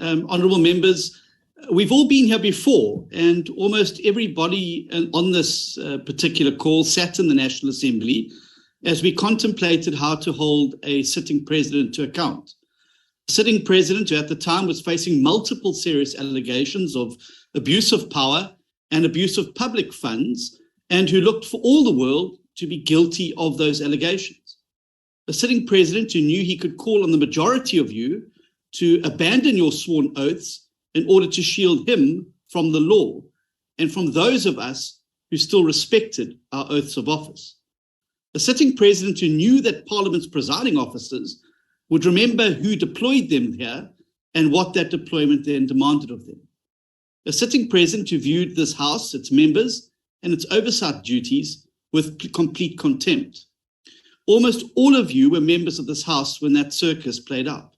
honourable members. We've all been here before, and almost everybody on this particular call sat in the National Assembly as we contemplated how to hold a sitting president to account. The sitting president, who at the time was facing multiple serious allegations of abuse of power and abuse of public funds, and who looked for all the world to be guilty of those allegations. A sitting president who knew he could call on the majority of you to abandon your sworn oaths in order to shield him from the law and from those of us who still respected our oaths of office. A sitting president who knew that Parliament's presiding officers would remember who deployed them here and what that deployment then demanded of them. A sitting president who viewed this House, its members, and its oversight duties with complete contempt. Almost all of you were members of this House when that circus played out.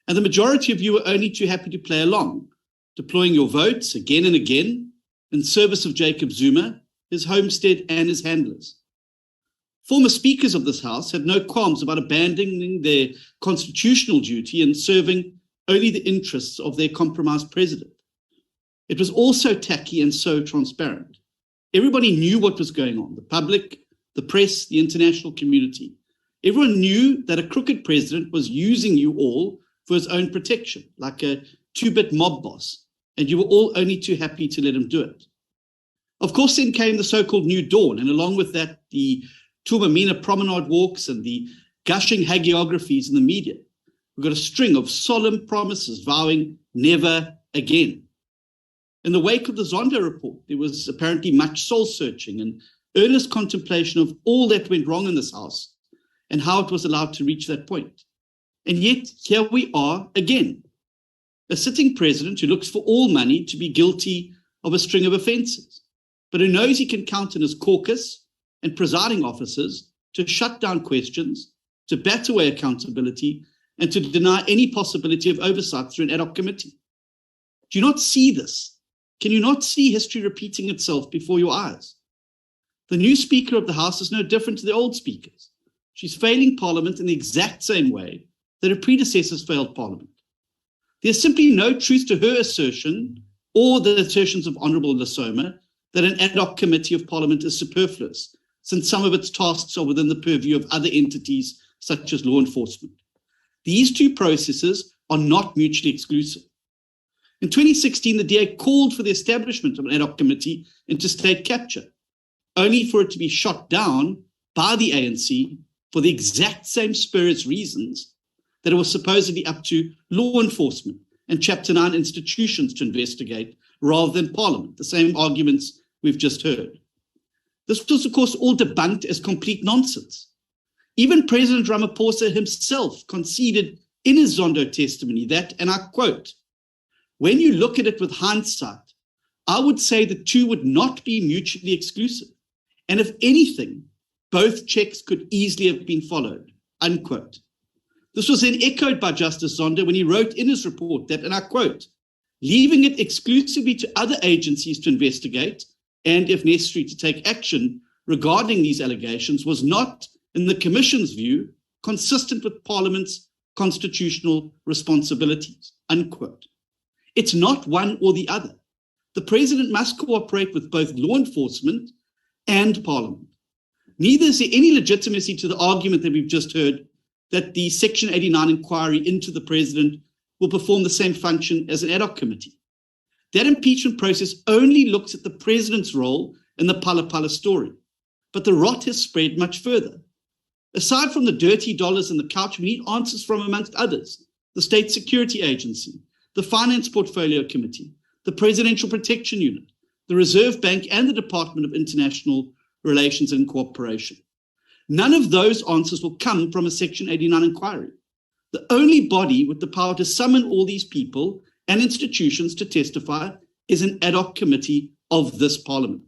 And the majority of you were only too happy to play along, deploying your votes again and again in service of Jacob Zuma, his homestead, and his handlers. Former speakers of this House had no qualms about abandoning their constitutional duty and serving only the interests of their compromised president. It was all so tacky and so transparent. Everybody knew what was going on, the public, the press, the international community. Everyone knew that a crooked president was using you all for his own protection, like a two-bit mob boss, and you were all only too happy to let him do it. Of course, then came the so-called New Dawn, and along with that, the Turmamina promenade walks and the gushing hagiographies in the media. We got a string of solemn promises vowing never again. In the wake of the Zondo report, there was apparently much soul-searching and earnest contemplation of all that went wrong in this House and how it was allowed to reach that point. And yet, here we are again. A sitting president who looks for all money to be guilty of a string of offences, but who knows he can count on his caucus and presiding officers to shut down questions, to bat away accountability, and to deny any possibility of oversight through an ad hoc committee. Do you not see this? Can you not see history repeating itself before your eyes? The new Speaker of the House is no different to the old speakers. She's failing Parliament in the exact same way that her predecessors failed Parliament. There's simply no truth to her assertion or the assertions of Honourable Lasoma that an ad hoc committee of Parliament is superfluous, since some of its tasks are within the purview of other entities such as law enforcement. These two processes are not mutually exclusive. In 2016, the DA called for the establishment of an ad hoc committee into state capture, only for it to be shot down by the ANC for the exact same spurious reasons that it was supposedly up to law enforcement and Chapter 9 institutions to investigate rather than Parliament, the same arguments we've just heard. This was, of course, all debunked as complete nonsense. Even President Ramaphosa himself conceded in his Zondo testimony that, and I quote, "When you look at it with hindsight, I would say the two would not be mutually exclusive. And if anything, both checks could easily have been followed," unquote. This was then echoed by Justice Zondo when he wrote in his report that, and I quote, "Leaving it exclusively to other agencies to investigate and, if necessary, to take action regarding these allegations was not, in the Commission's view, consistent with Parliament's constitutional responsibilities," unquote. It's not one or the other. The President must cooperate with both law enforcement and Parliament. Neither is there any legitimacy to the argument that we've just heard that the Section 89 inquiry into the President will perform the same function as an ad hoc committee. That impeachment process only looks at the President's role in the Phala Phala story, but the rot has spread much further. Aside from the dirty dollars in the couch, we need answers from, amongst others, the State Security Agency, the Finance Portfolio Committee, the Presidential Protection Unit, the Reserve Bank, and the Department of International Relations and Cooperation. None of those answers will come from a Section 89 inquiry. The only body with the power to summon all these people and institutions to testify is an ad hoc committee of this Parliament.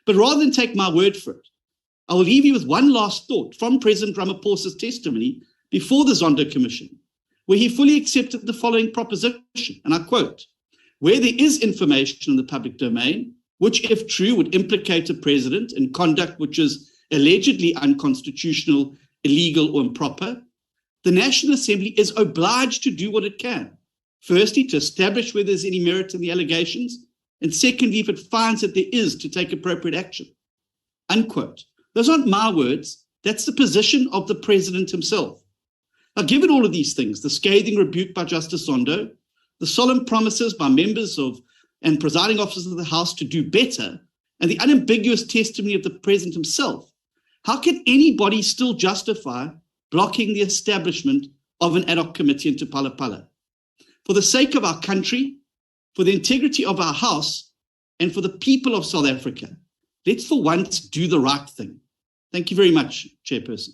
But rather than take my word for it, I will leave you with one last thought from President Ramaphosa's testimony before the Zondo Commission, where he fully accepted the following proposition, and I quote, "Where there is information in the public domain, which if true would implicate a president in conduct which is allegedly unconstitutional, illegal or improper, the National Assembly is obliged to do what it can Firstly, to establish whether there's any merit in the allegations, and secondly, if it finds that there is, to take appropriate action. Unquote. Those aren't my words. That's the position of the president himself. Now, given all of these things, the scathing rebuke by Justice Zondo, the solemn promises by members of and presiding officers of the House to do better, and the unambiguous testimony of the president himself, how can anybody still justify blocking the establishment of an ad hoc committee into Phala Phala? For the sake of our country, for the integrity of our House, and for the people of South Africa, let's for once do the right thing. Thank you very much, Chairperson.